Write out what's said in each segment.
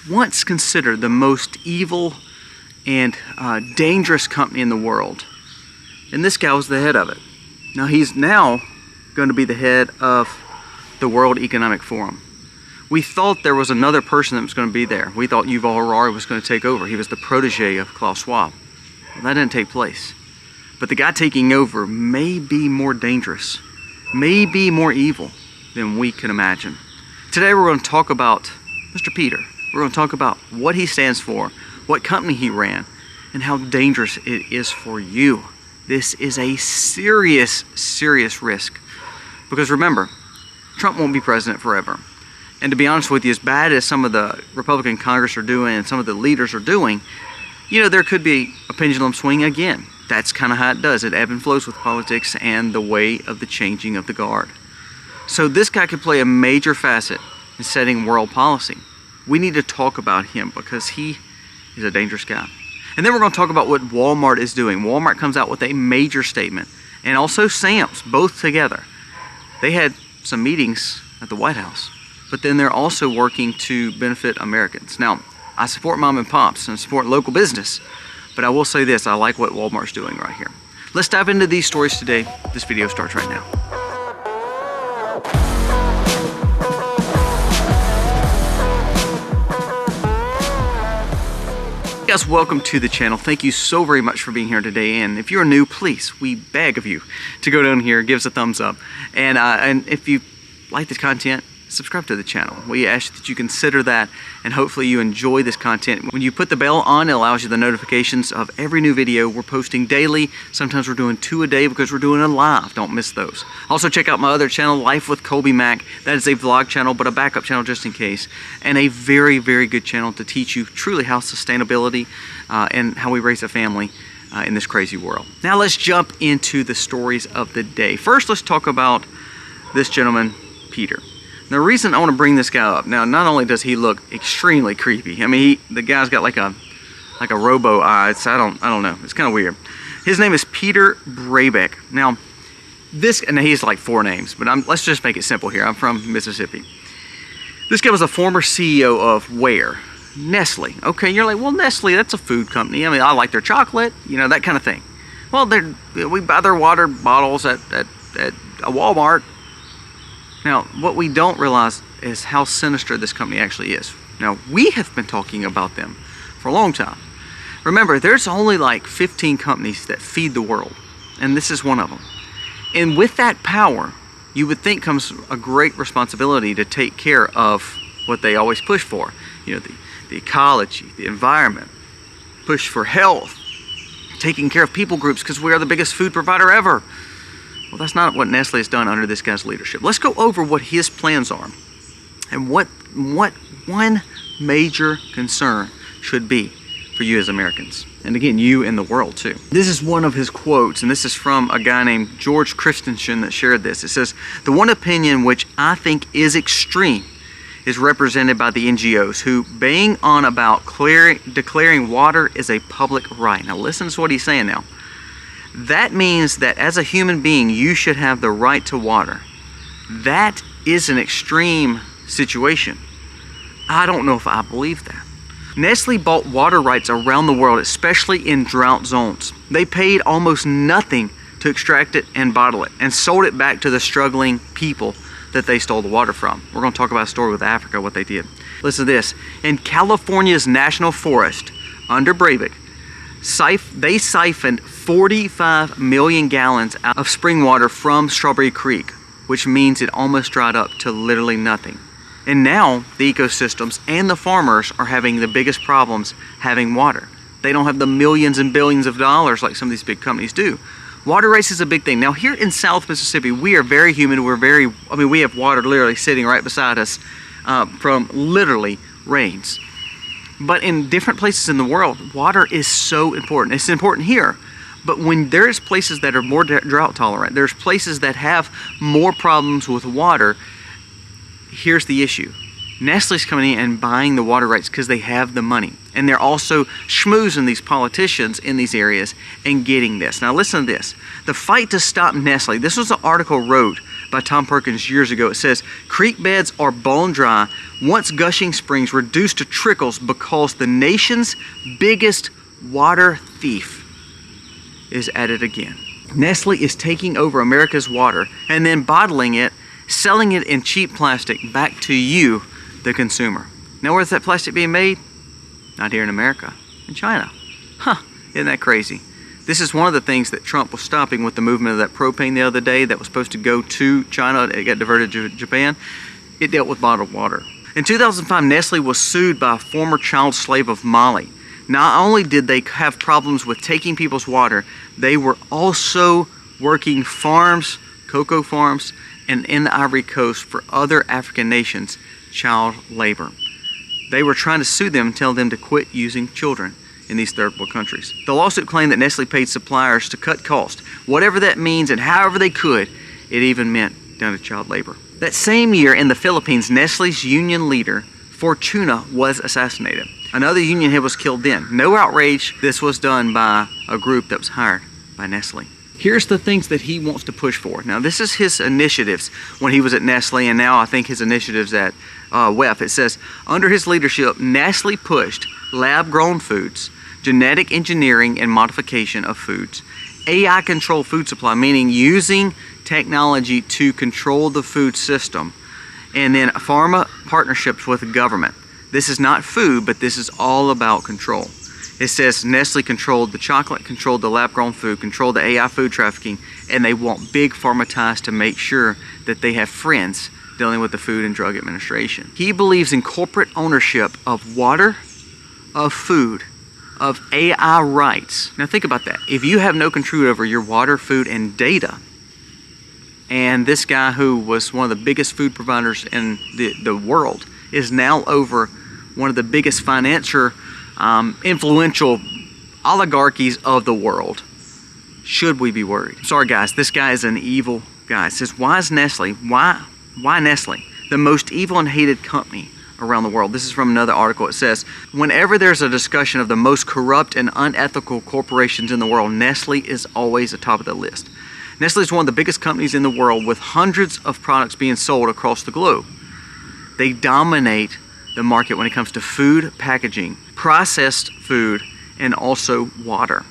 once considered the most evil and dangerous company in the world. And this guy was the head of it. Now he's now going to be the head of the World Economic Forum. We thought there was another person that was going to be there. We thought Yuval Harari was going to take over. He was the protege of Klaus Schwab. Well, that didn't take place. But the guy taking over may be more dangerous, may be more evil than we can imagine. Today we're going to talk about Mr. Peter. We're going to talk about what he stands for, what company he ran, and how dangerous it is for you. This is a serious, serious risk. Because remember, Trump won't be president forever. And to be honest with you, as bad as some of the Republican Congress are doing and some of the leaders are doing, you know, there could be a pendulum swing again. That's kind of how it does. It ebb and flows with politics and the way of the changing of the guard. So this guy could play a major facet in setting world policy. We need to talk about him because he is a dangerous guy. And then we're going to talk about what Walmart is doing. Walmart comes out with a major statement, and also Sam's, both together. They had some meetings at the White House, but then they're also working to benefit Americans. Now, I support mom and pops and support local business, but I will say this, I like what Walmart's doing right here. Let's dive into these stories today. This video starts right now. Guys, welcome to the channel. Thank you so very much for being here today. And if you're new, please, we beg of you to go down here, give us a thumbs up. And if you like this content, subscribe to the channel. We ask that you consider that, and hopefully you enjoy this content. When you put the bell on, it allows you the notifications of every new video. We're posting daily. Sometimes we're doing 2 a day because we're doing a live. Don't miss those. Also check out my other channel, Life with Colby Mack. That is a vlog channel, but a backup channel just in case. And a very, very good channel to teach you truly how sustainability and how we raise a family in this crazy world. Now let's jump into the stories of the day. First, let's talk about this gentleman, Peter. Now, the reason I want to bring this guy up, now not only does he look extremely creepy, I mean the guy's got like a robo eye. I don't know. It's kind of weird. His name is Peter Brabeck. Now and he's like 4 names, but let's just make it simple here. I'm from Mississippi. This guy was a former CEO of where? Nestle. Okay, you're like, well, Nestle, that's a food company. I mean, I like their chocolate, you know, that kind of thing. Well, we buy their water bottles at a Walmart. Now, what we don't realize is how sinister this company actually is. Now, we have been talking about them for a long time. Remember, there's only like 15 companies that feed the world, and this is one of them. And with that power, you would think comes a great responsibility to take care of what they always push for. You know, the ecology, the environment, push for health, taking care of people groups because we are the biggest food provider ever. Well, that's not what Nestle has done under this guy's leadership. Let's go over what his plans are and what one major concern should be for you as Americans. And again, you in the world too. This is one of his quotes, and this is from a guy named George Christensen that shared this. It says, "The one opinion which I think is extreme is represented by the NGOs who bang on about declaring water is a public right." Now listen to what he's saying now. That means that as a human being, you should have the right to water. That is an extreme situation. I don't know if I believe that. Nestle bought water rights around the world, especially in drought zones. They paid almost nothing to extract it and bottle it, and sold it back to the struggling people that they stole the water from. We're going to talk about a story with Africa, what they did. Listen to this. In California's National Forest, under Brabeck, they siphoned 45 million gallons of spring water from Strawberry Creek, which means it almost dried up to literally nothing. And now the ecosystems and the farmers are having the biggest problems having water. They don't have the millions and billions of dollars like some of these big companies do. Water rights is a big thing. Now here in South Mississippi, we are very humid. We have water literally sitting right beside us from literally rains. But in different places in the world, water is so important. It's important here. But when there's places that are more drought tolerant, there's places that have more problems with water, here's the issue. Nestle's coming in and buying the water rights because they have the money. And they're also schmoozing these politicians in these areas and getting this. Now listen to this. The fight to stop Nestle, this was an article wrote by Tom Perkins years ago. It says, creek beds are bone dry, once gushing springs reduced to trickles because the nation's biggest water thief is at it again. Nestle is taking over America's water and then bottling it, selling it in cheap plastic back to you, the consumer. Now where's that plastic being made? Not here in America, in China. Huh, isn't that crazy? This is one of the things that Trump was stopping with the movement of that propane the other day that was supposed to go to China. It got diverted to Japan. It dealt with bottled water. In 2005, Nestle was sued by a former child slave of Mali. Not only did they have problems with taking people's water, they were also working farms, cocoa farms, and in the Ivory Coast for other African nations, child labor. They were trying to sue them and tell them to quit using children in these third world countries. The lawsuit claimed that Nestle paid suppliers to cut costs, whatever that means and however they could. It even meant down to child labor. That same year in the Philippines, Nestle's union leader, Fortuna, was assassinated. Another union head was killed then. No outrage. This was done by a group that was hired by Nestle. Here's the things that he wants to push for. Now, this is his initiatives when he was at Nestle, and now I think his initiatives at WEF. It says, under his leadership, Nestle pushed lab-grown foods, genetic engineering and modification of foods, AI-controlled food supply, meaning using technology to control the food system, and then pharma partnerships with the government. This is not food, but this is all about control. It says Nestle controlled the chocolate, controlled the lab-grown food, controlled the AI food trafficking, and they want big pharma ties to make sure that they have friends dealing with the Food and Drug Administration. He believes in corporate ownership of water, of food, of AI rights. Now think about that. If you have no control over your water, food, and data, and this guy who was one of the biggest food providers in the world is now over one of the biggest financial influential oligarchies of the world, should we be worried? Sorry guys, this guy is an evil guy. It says, why is Nestle, why Nestle, the most evil and hated company around the world? This is from another article. It says, whenever there's a discussion of the most corrupt and unethical corporations in the world, Nestle is always atop of the list. Nestle is one of the biggest companies in the world with hundreds of products being sold across the globe. They dominate the market when it comes to food packaging, processed food, and also water.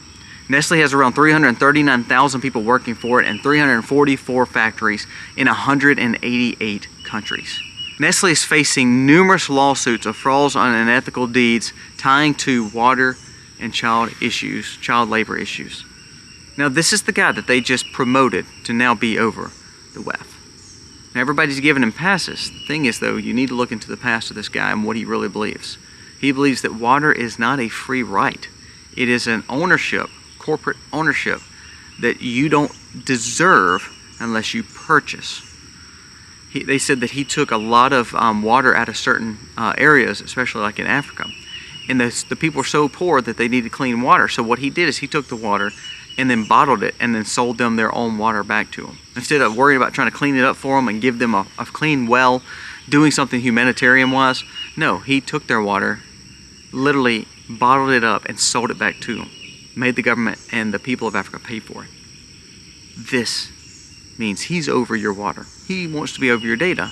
Nestle has around 339,000 people working for it and 344 factories in 188 countries. Nestle is facing numerous lawsuits of frauds on unethical deeds tying to water and child labor issues. Now this is the guy that they just promoted to now be over the WEF. Now everybody's giving him passes. The thing is though, you need to look into the past of this guy and what he really believes. He believes that water is not a free right. It is an ownership, corporate ownership, that you don't deserve unless you purchase. They said that he took a lot of water out of certain areas, especially like in Africa. And the people were so poor that they needed clean water. So what he did is he took the water and then bottled it and then sold them their own water back to them. Instead of worrying about trying to clean it up for them and give them a clean well, doing something humanitarian-wise, no, he took their water, literally bottled it up and sold it back to them. Made the government and the people of Africa pay for it. This means he's over your water. He wants to be over your data,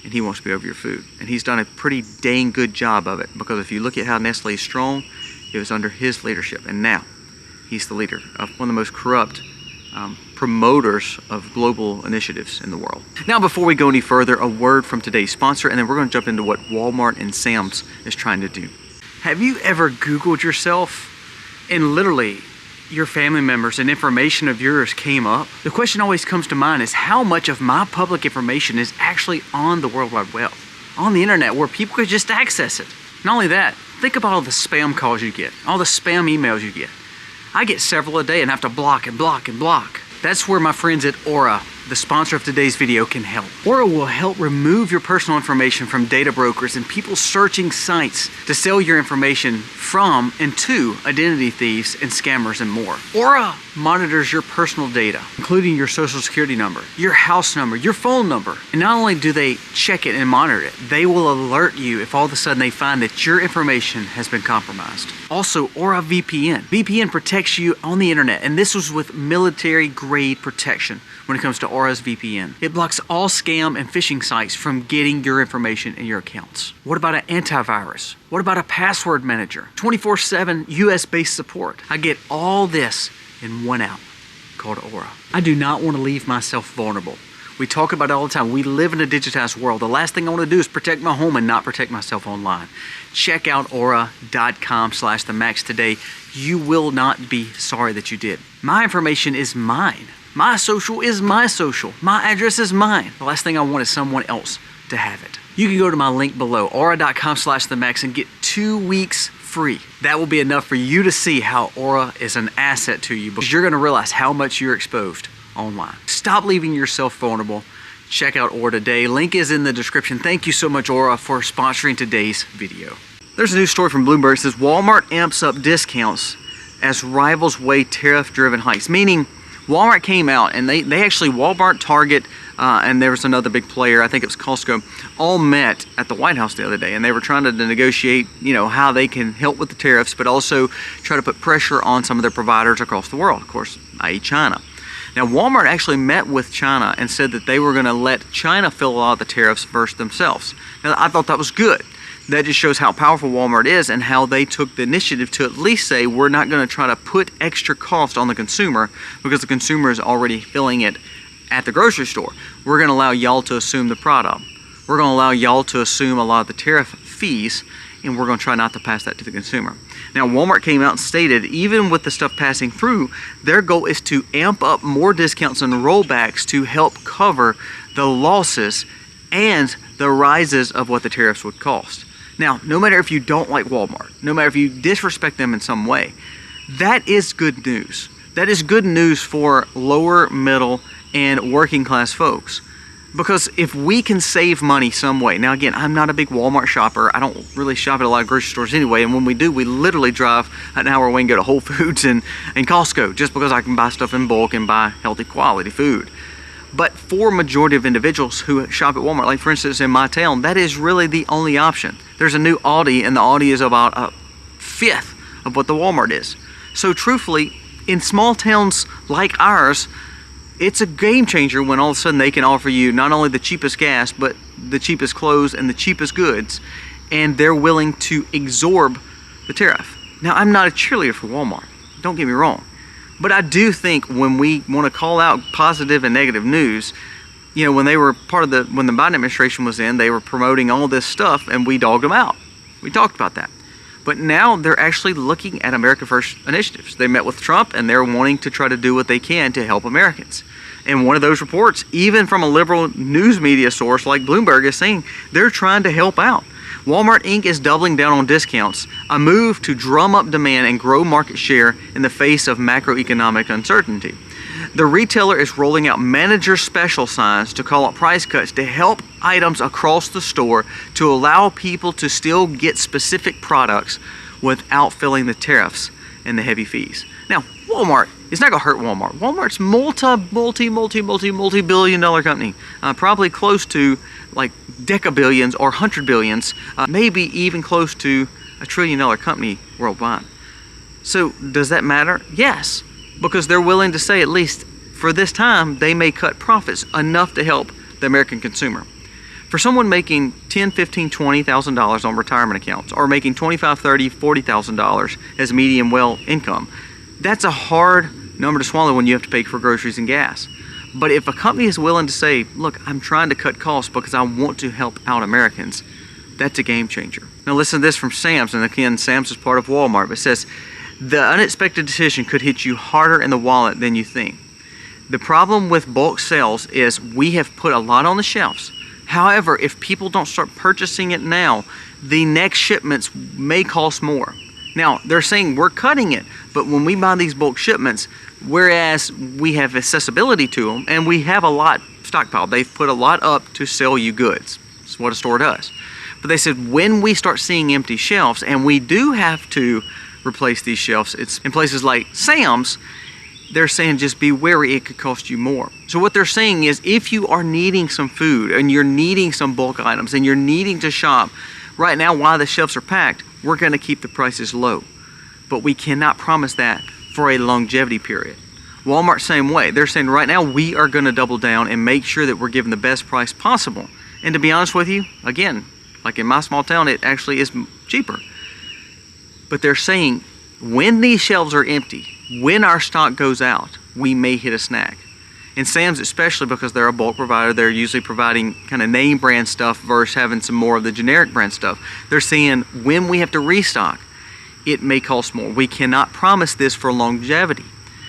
and he wants to be over your food. And he's done a pretty dang good job of it, because if you look at how Nestle is strong, it was under his leadership. And now, he's the leader of one of the most corrupt promoters of global initiatives in the world. Now, before we go any further, a word from today's sponsor, and then we're going to jump into what Walmart and Sam's is trying to do. Have you ever Googled yourself and literally your family members and information of yours came up? The question always comes to mind is how much of my public information is actually on the World Wide Web, on the internet, where people could just access it. Not only that, think about all the spam calls you get, all the spam emails you get. I get several a day and have to block and block and block. That's where my friends at Aura, the sponsor of today's video, can help. Aura will help remove your personal information from data brokers and people searching sites to sell your information from and to identity thieves and scammers and more. Aura monitors your personal data, including your social security number, your house number, your phone number. And not only do they check it and monitor it, they will alert you if all of a sudden they find that your information has been compromised. Also, Aura VPN. VPN protects you on the internet, and this was with military grade protection, when it comes to Aura's VPN. It blocks all scam and phishing sites from getting your information in your accounts. What about an antivirus? What about a password manager? 24/7 US-based support. I get all this in one app called Aura. I do not want to leave myself vulnerable. We talk about it all the time. We live in a digitized world. The last thing I want to do is protect my home and not protect myself online. Check out aura.com/themacs today. You will not be sorry that you did. My information is mine. My social is my social. My address is mine. The last thing I want is someone else to have it. You can go to my link below, aura.com/themacs, and get 2 weeks free. That will be enough for you to see how Aura is an asset to you, because you're going to realize how much you're exposed online. Stop leaving yourself vulnerable. Check out Aura today. Link is in the description. Thank you so much, Aura, for sponsoring today's video. There's a news story from Bloomberg. It says Walmart amps up discounts as rivals weigh tariff-driven hikes, meaning Walmart came out and they actually, Walmart, Target, and there was another big player, I think it was Costco, all met at the White House the other day, and they were trying to negotiate, how they can help with the tariffs, but also try to put pressure on some of their providers across the world, of course, i.e. China. Now, Walmart actually met with China and said that they were going to let China fill a lot of the tariffs first themselves. Now, I thought that was good. That just shows how powerful Walmart is and how they took the initiative to at least say, we're not going to try to put extra cost on the consumer because the consumer is already filling it at the grocery store. We're going to allow y'all to assume the product. We're going to allow y'all to assume a lot of the tariff fees, and we're going to try not to pass that to the consumer. Now, Walmart came out and stated, even with the stuff passing through, their goal is to amp up more discounts and rollbacks to help cover the losses and the rises of what the tariffs would cost. Now, no matter if you don't like Walmart, no matter if you disrespect them in some way, that is good news. That is good news for lower, middle, and working class folks. Because if we can save money some way, now again, I'm not a big Walmart shopper. I don't really shop at a lot of grocery stores anyway, and when we do, we literally drive an hour away and go to Whole Foods and Costco, just because I can buy stuff in bulk and buy healthy quality food. But for majority of individuals who shop at Walmart, like for instance in my town, that is really the only option. There's a new Aldi, and the Aldi is about a fifth of what the Walmart is. So truthfully, in small towns like ours, it's a game changer when all of a sudden they can offer you not only the cheapest gas, but the cheapest clothes and the cheapest goods, and they're willing to absorb the tariff. Now, I'm not a cheerleader for Walmart, don't get me wrong, but I do think when we want to call out positive and negative news, when they were when the Biden administration was in, they were promoting all this stuff and we dogged them out. We talked about that. But now they're actually looking at America First initiatives. They met with Trump and they're wanting to try to do what they can to help Americans. And one of those reports, even from a liberal news media source like Bloomberg, is saying they're trying to help out. Walmart Inc. is doubling down on discounts, a move to drum up demand and grow market share in the face of macroeconomic uncertainty. The retailer is rolling out manager special signs to call out price cuts to help items across the store to allow people to still get specific products without filling the tariffs and the heavy fees. Now, Walmart, it's not going to hurt Walmart. Walmart's multi-billion dollar company, probably close to like decabillions or hundred billions, maybe even close to $1 trillion company worldwide. So does that matter? Yes, because they're willing to say, at least for this time, they may cut profits enough to help the American consumer. For someone making $10,000, $15,000, $20,000 on retirement accounts, or making $25,000, $30,000, $40,000 as median well income, that's a hard number to swallow when you have to pay for groceries and gas. But if a company is willing to say, look, I'm trying to cut costs because I want to help out Americans, that's a game changer. Now listen to this from Sam's, and again, Sam's is part of Walmart, but it says, the unexpected decision could hit you harder in the wallet than you think. The problem with bulk sales is we have put a lot on the shelves. However, if people don't start purchasing it now, the next shipments may cost more. Now, they're saying we're cutting it, but when we buy these bulk shipments, whereas we have accessibility to them and we have a lot stockpiled, they've put a lot up to sell you goods. That's what a store does. But they said when we start seeing empty shelves, and we do have to replace these shelves, it's in places like Sam's, they're saying just be wary, it could cost you more. So what they're saying is if you are needing some food and you're needing some bulk items and you're needing to shop right now while the shelves are packed, we're going to keep the prices low. But we cannot promise that for a longevity period. Walmart, same way. They're saying right now we are going to double down and make sure that we're giving the best price possible. And to be honest with you, again, like in my small town, it actually is cheaper. But they're saying when these shelves are empty, when our stock goes out, we may hit a snag. And Sam's especially, because they're a bulk provider, they're usually providing kind of name brand stuff versus having some more of the generic brand stuff. They're saying when we have to restock, it may cost more. We cannot promise this for longevity.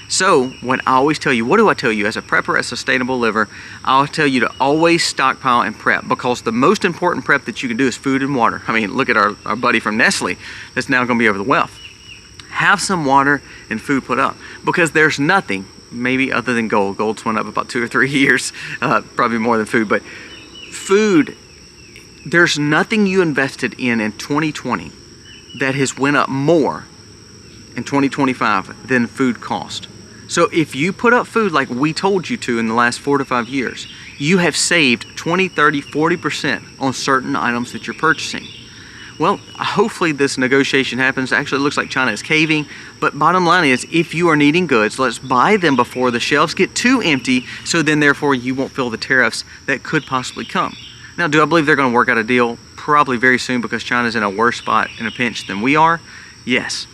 So what I always tell you, what do I tell you as a prepper, as a sustainable liver? I'll tell you to always stockpile and prep, because the most important prep that you can do is food and water. I mean, look at our buddy from Nestle that's now going to be over the wealth. Have some water and food put up, because there's nothing, maybe other than gold. Gold's went up about 2 or 3 years, probably more than food, but food, there's nothing you invested in 2020 that has went up more in 2025 than food cost. So if you put up food like we told you to in the last 4 to 5 years, you have saved 20, 30, 40% on certain items that you're purchasing. Well, hopefully this negotiation happens. Actually, it looks like China is caving. But bottom line is, if you are needing goods, let's buy them before the shelves get too empty, so then therefore you won't feel the tariffs that could possibly come. Now, do I believe they're going to work out a deal? Probably very soon, because China's in a worse spot, in a pinch than we are. Yes.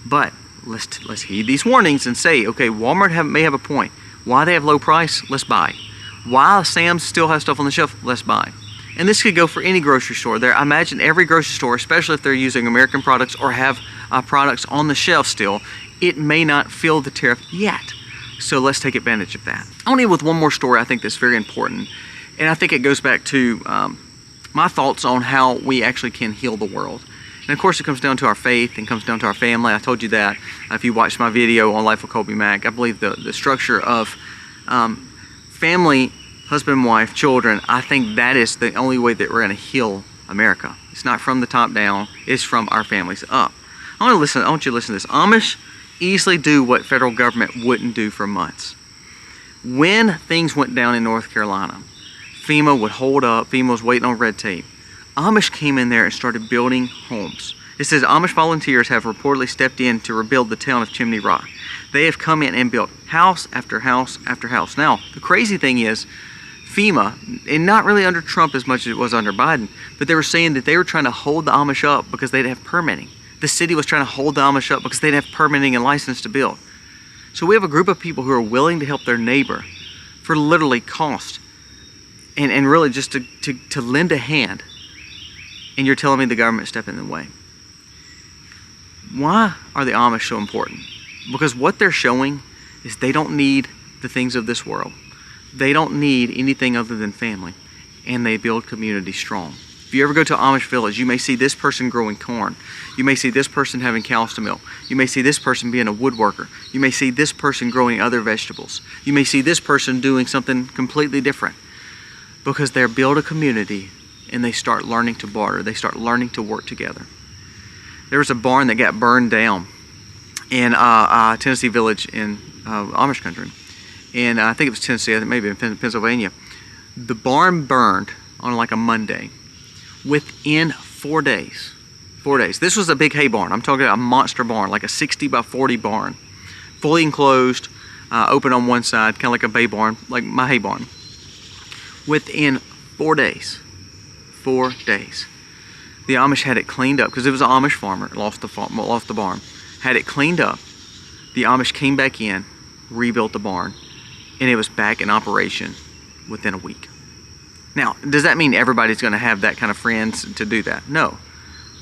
But let's heed these warnings and say, okay, Walmart may have a point. Why they have low price? Let's buy. Why Sam's still has stuff on the shelf? Let's buy. And this could go for any grocery store. I imagine every grocery store, especially if they're using American products or have products on the shelf still, it may not feel the tariff yet. So let's take advantage of that. I'll end with one more story I think that's very important. And I think it goes back to my thoughts on how we actually can heal the world. And of course it comes down to our faith and comes down to our family. I told you that if you watched my video on Life with Colby Mack. I believe the structure of family, husband, wife, children, I think that is the only way that we're going to heal America. It's not from the top down, it's from our families up. I want you to listen to this. Amish easily do what federal government wouldn't do for months. When things went down in North Carolina, FEMA would hold up, FEMA was waiting on red tape. Amish came in there and started building homes. It says Amish volunteers have reportedly stepped in to rebuild the town of Chimney Rock. They have come in and built house after house after house. Now, the crazy thing is, FEMA, and not really under Trump as much as it was under Biden, but they were saying that they were trying to hold the Amish up because they'd have permitting. The city was trying to hold the Amish up because they'd have permitting and license to build. So we have a group of people who are willing to help their neighbor for literally cost and really just to lend a hand. And you're telling me the government stepping in the way. Why are the Amish so important? Because what they're showing is they don't need the things of this world. They don't need anything other than family, and they build community strong. If you ever go to an Amish village, you may see this person growing corn. You may see this person having cows to milk. You may see this person being a woodworker. You may see this person growing other vegetables. You may see this person doing something completely different, because they build a community and they start learning to barter. They start learning to work together. There was a barn that got burned down in a Tennessee village in Amish country. And I think it was Tennessee, I think maybe in Pennsylvania. The barn burned on like a Monday. Within 4 days, this was a big hay barn. I'm talking about a monster barn, like a 60 by 40 barn. Fully enclosed, open on one side, kind of like a bay barn, like my hay barn. Within 4 days, the Amish had it cleaned up, because it was an Amish farmer, lost the barn. Had it cleaned up. The Amish came back in, rebuilt the barn, and it was back in operation within a week. Now, does that mean everybody's going to have that kind of friends to do that? No.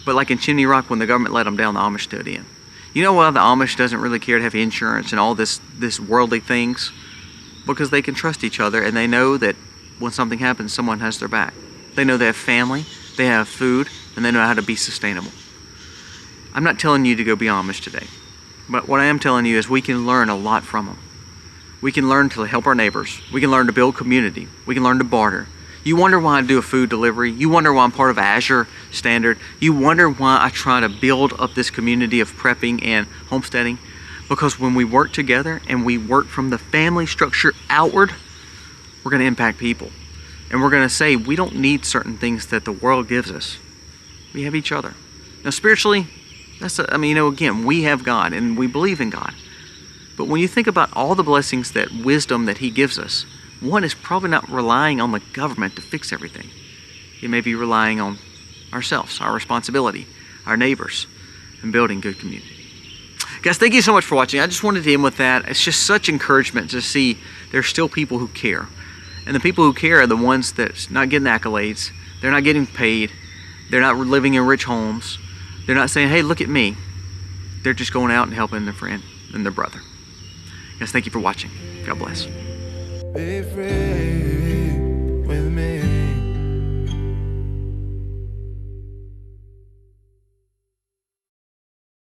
But like in Chimney Rock, when the government let them down, the Amish stood in. You know why the Amish doesn't really care to have insurance and all this worldly things? Because they can trust each other, and they know that when something happens, someone has their back. They know they have family, they have food, and they know how to be sustainable. I'm not telling you to go be Amish today, but what I am telling you is we can learn a lot from them. We can learn to help our neighbors. We can learn to build community. We can learn to barter. You wonder why I do a food delivery. You wonder why I'm part of Azure Standard. You wonder why I try to build up this community of prepping and homesteading. Because when we work together and we work from the family structure outward, we're going to impact people. And we're going to say we don't need certain things that the world gives us. We have each other. Now spiritually, again, we have God and we believe in God. But when you think about all the blessings, that wisdom that He gives us, one is probably not relying on the government to fix everything. It may be relying on ourselves, our responsibility, our neighbors, and building good community. Guys, thank you so much for watching. I just wanted to end with that. It's just such encouragement to see there's still people who care. And the people who care are the ones that's not getting accolades. They're not getting paid. They're not living in rich homes. They're not saying, hey, look at me. They're just going out and helping their friend and their brother. Guys, thank you for watching. God bless.